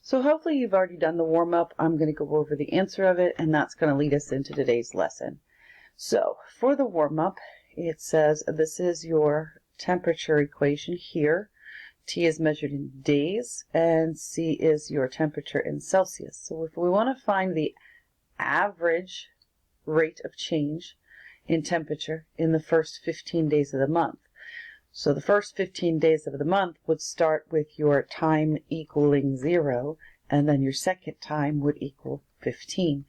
So hopefully you've already done the warm-up. I'm going to go over the answer of it, and that's going to lead us into today's lesson. So for the warm-up, it says this is your temperature equation here. T is measured in days, and C is your temperature in Celsius. So if we want to find the average rate of change in temperature in the first 15 days of the month. So the first 15 days of the month would start with your time equaling 0, and then your second time would equal 15.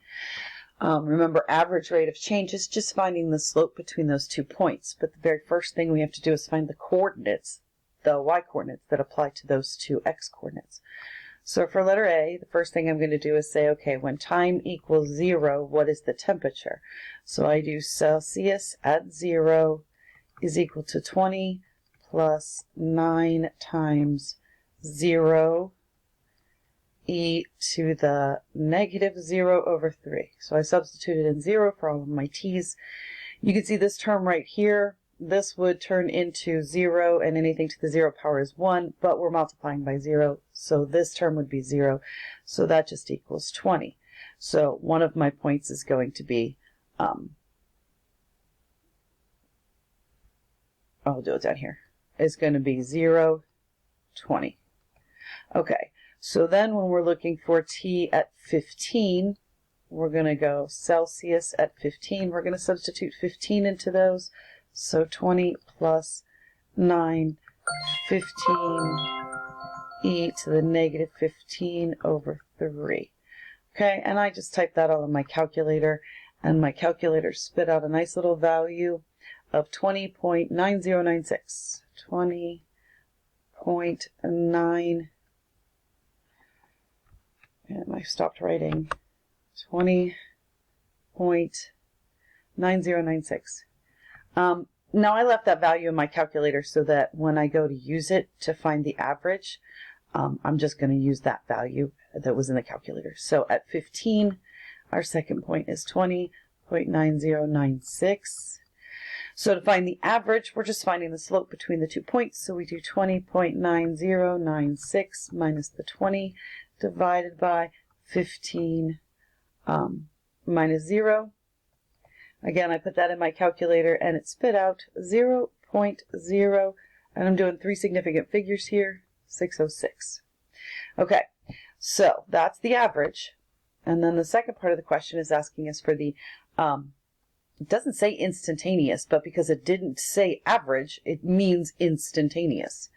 Remember, average rate of change is just finding the slope between those 2 points. But the very first thing we have to do is find the coordinates, the y-coordinates that apply to those 2 x-coordinates. So for letter A, the first thing I'm going to do is say, okay, when time equals 0, what is the temperature? So I do Celsius at 0 is equal to 20 plus 9 times 0 e to the negative 0 over 3. So I substituted in 0 for all of my t's. You can see this term right here. This would turn into 0, and anything to the 0 power is 1, but we're multiplying by 0, so this term would be 0. So that just equals 20. So one of my points is going to be, I'll do it down here. Is going to be 0, 20. Okay, so then when we're looking for T at 15, we're going to go Celsius at 15. We're going to substitute 15 into those. So 20 plus 9, 15 e to the negative 15 over 3. Okay, and I just typed that all in my calculator, and my calculator spit out a nice little value of 20.9096. 20.9, and I stopped writing, 20.9096. Now I left that value in my calculator so that when I go to use it to find the average, I'm just going to use that value that was in the calculator. So at 15, our second point is 20.9096. So to find the average, we're just finding the slope between the 2 points. So we do 20.9096 minus the 20 divided by 15 minus 0. Again, I put that in my calculator, and it spit out 0.0, and I'm doing 3 significant figures here, 606. Okay, so that's the average. And then the second part of the question is asking us for the, it doesn't say instantaneous, but because it didn't say average, it means instantaneous.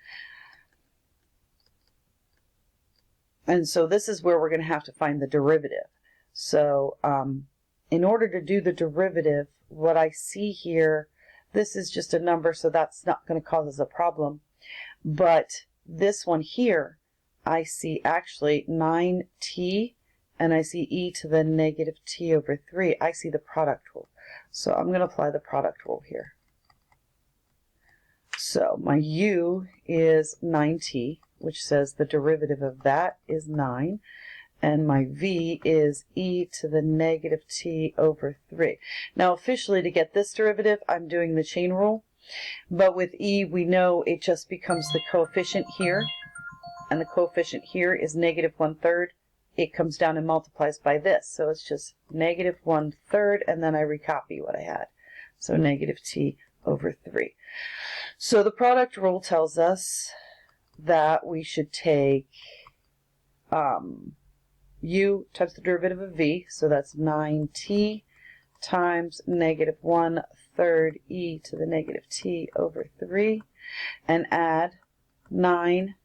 And so this is where we're going to have to find the derivative. So in order to do the derivative, what I see here, this is just a number, so that's not going to cause us a problem. But this one here, I see actually 9t, and I see e to the negative t over 3. I see the product rule. So I'm going to apply the product rule here. So my u is 9t, which says the derivative of that is 9. And my v is e to the negative t over 3. Now officially, to get this derivative, I'm doing the chain rule. But with e, we know it just becomes the coefficient here. And the coefficient here is negative 1/3. It comes down and multiplies by this. So it's just negative 1/3, and then I recopy what I had. So negative t over 3. So the product rule tells us that we should take u times the derivative of v, so that's 9t times negative 1/3 e to the negative t over 3, and add 9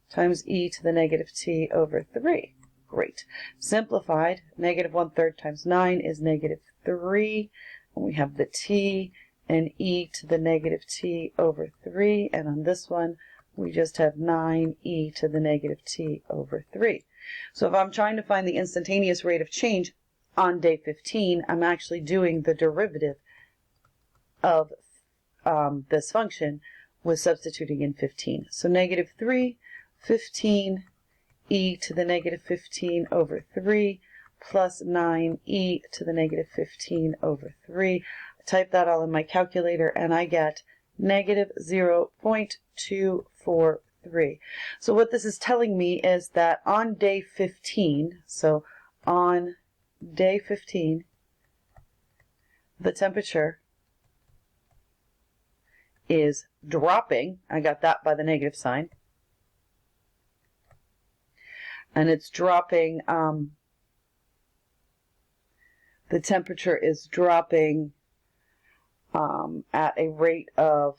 times e to the negative t over 3. Great. Simplified, negative 1/3 times 9 is negative 3, and we have the t and e to the negative t over 3, and on this one we just have 9e to the negative t over 3. So if I'm trying to find the instantaneous rate of change on day 15, I'm actually doing the derivative of this function with substituting in 15. So negative 3, 15 e to the negative 15 over 3 plus 9e to the negative 15 over 3. I type that all in my calculator, and I get negative 0.243 3. So what this is telling me is that on day 15, so on day 15, the temperature is dropping. I got that by the negative sign. And it's dropping, the temperature is dropping at a rate of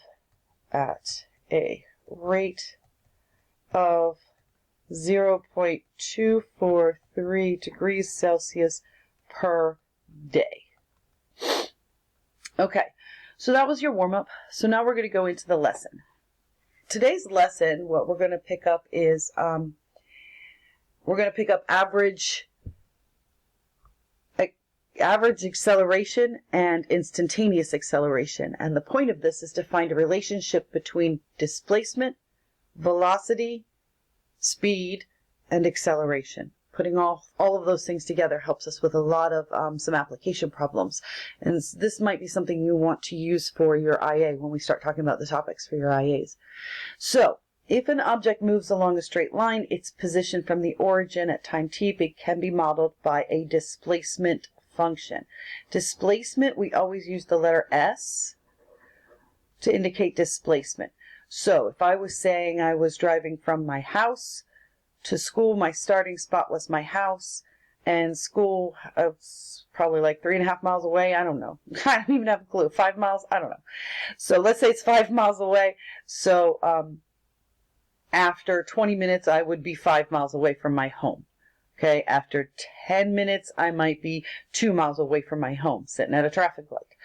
0.243 degrees Celsius per day. Okay, so that was your warm-up. So now we're going to go into the lesson. Today's lesson, what we're going to pick up is, we're going to pick up average acceleration and instantaneous acceleration. And the point of this is to find a relationship between displacement, velocity, speed, and acceleration. Putting all of those things together helps us with a lot of some application problems. And this might be something you want to use for your IA when we start talking about the topics for your IAs. So, if an object moves along a straight line, its position from the origin at time t can be modeled by a displacement function. Displacement, we always use the letter S to indicate displacement. So if I was saying I was driving from my house to school, my starting spot was my house, and school was probably like 3.5 miles away. I don't know. I don't even have a clue. 5 miles? I don't know. So let's say it's 5 miles away. So after 20 minutes, I would be 5 miles away from my home. Okay, after 10 minutes, I might be 2 miles away from my home, sitting at a traffic light.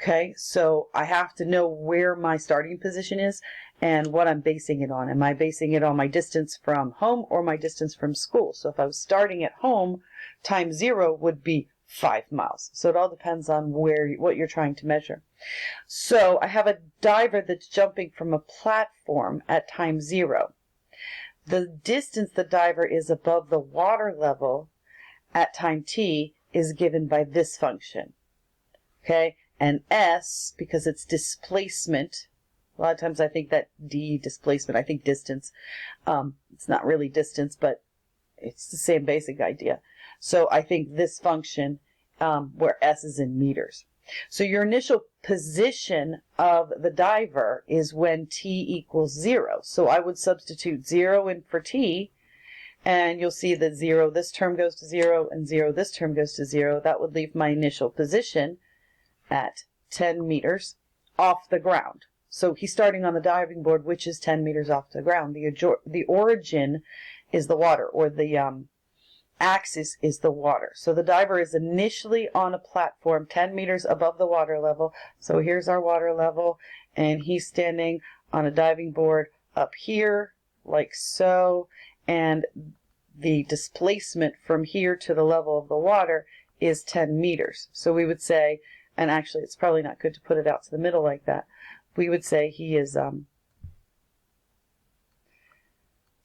Okay, so I have to know where my starting position is and what I'm basing it on. Am I basing it on my distance from home or my distance from school? So if I was starting at home, time 0 would be 5 miles. So it all depends on what you're trying to measure. So I have a diver that's jumping from a platform at time 0. The distance the diver is above the water level at time t is given by this function. Okay, and S, because it's displacement, a lot of times I think that D, displacement, I think distance. It's not really distance, but it's the same basic idea. So I think this function, where S is in meters. So your initial position of the diver is when t equals 0. So I would substitute 0 in for t, and you'll see that 0, this term goes to 0, and 0, this term goes to 0. That would leave my initial position at 10 meters off the ground. So he's starting on the diving board, which is 10 meters off the ground. The origin is the water, or the axis is the water. So the diver is initially on a platform 10 meters above the water level. So here's our water level, and he's standing on a diving board up here, like so, and the displacement from here to the level of the water is 10 meters. So we would say, and actually it's probably not good to put it out to the middle like that, we would say he is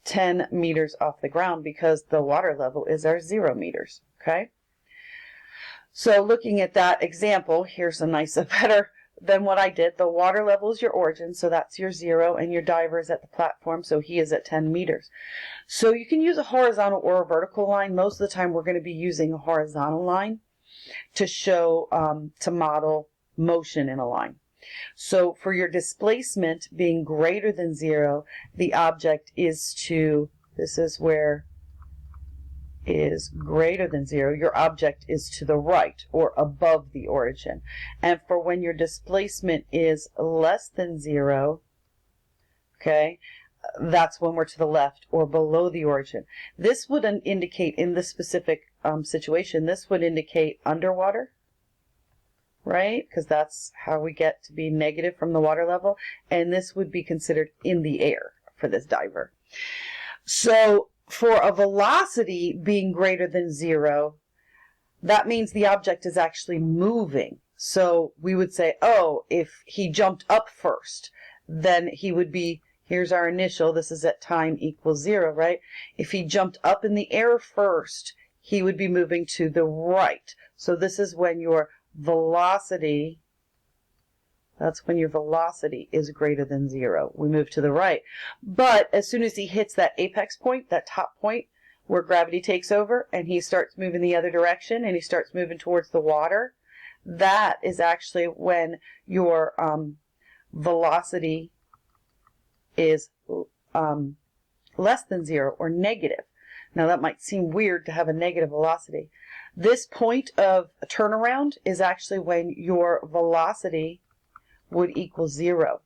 10 meters off the ground, because the water level is our 0 meters, okay? So looking at that example, here's a better than what I did. The water level is your origin, so that's your 0, and your diver is at the platform, so he is at 10 meters. So you can use a horizontal or a vertical line. Most of the time we're going to be using a horizontal line to show, to model motion in a line. So for your displacement being greater than 0, the object is to, this is where is greater than 0, your object is to the right or above the origin. And for when your displacement is less than 0, okay, that's when we're to the left or below the origin. This would indicate, in this specific situation, this would indicate underwater, right? Because that's how we get to be negative from the water level. And this would be considered in the air for this diver. So for a velocity being greater than 0, that means the object is actually moving. So we would say, oh, if he jumped up first, then he would be, here's our initial, this is at time equals 0, right? If he jumped up in the air first, he would be moving to the right. So this is when your velocity That's when your velocity is greater than 0. We move to the right. But as soon as he hits that apex point, that top point where gravity takes over, and he starts moving the other direction, and he starts moving towards the water, that is actually when your velocity is less than 0 or negative. Now that might seem weird to have a negative velocity. This point of turnaround is actually when your velocity would equal 0.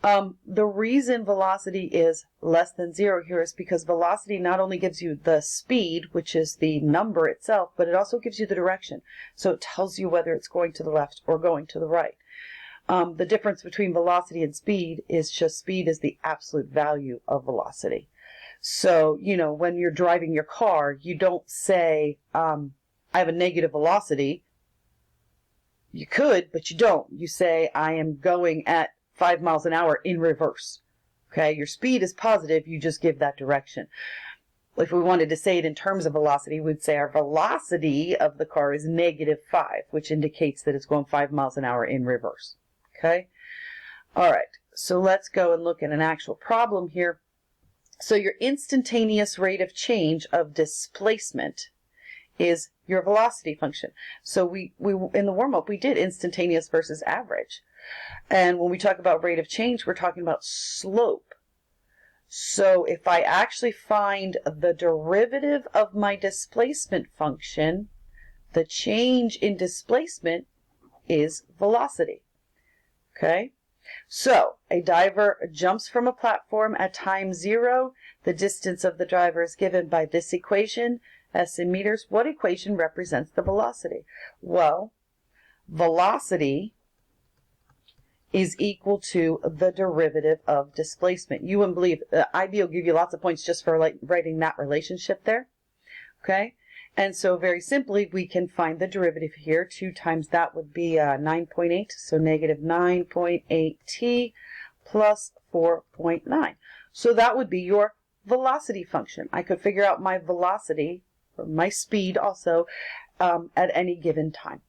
The reason velocity is less than 0 here is because velocity not only gives you the speed, which is the number itself, but it also gives you the direction. So it tells you whether it's going to the left or going to the right. The difference between velocity and speed is just speed is the absolute value of velocity. So, you know, when you're driving your car, you don't say, I have a negative velocity. You could, but you don't. You say, I am going at 5 miles an hour in reverse. Okay, your speed is positive, you just give that direction. If we wanted to say it in terms of velocity, we'd say our velocity of the car is -5, which indicates that it's going 5 miles an hour in reverse. Okay, all right, so let's go and look at an actual problem here. So your instantaneous rate of change of displacement is your velocity function. So we in the warm-up, we did instantaneous versus average. And when we talk about rate of change, we're talking about slope. So if I actually find the derivative of my displacement function, the change in displacement is velocity. Okay? So a diver jumps from a platform at time 0. The distance of the driver is given by this equation, s in meters. What equation represents the velocity? Well, velocity is equal to the derivative of displacement. You wouldn't believe, IB will give you lots of points just for writing that relationship there. Okay? And so very simply, we can find the derivative here. 2 times that would be 9.8, so negative 9.8t plus 4.9. So that would be your velocity function. I could figure out my velocity, or my speed also, at any given time.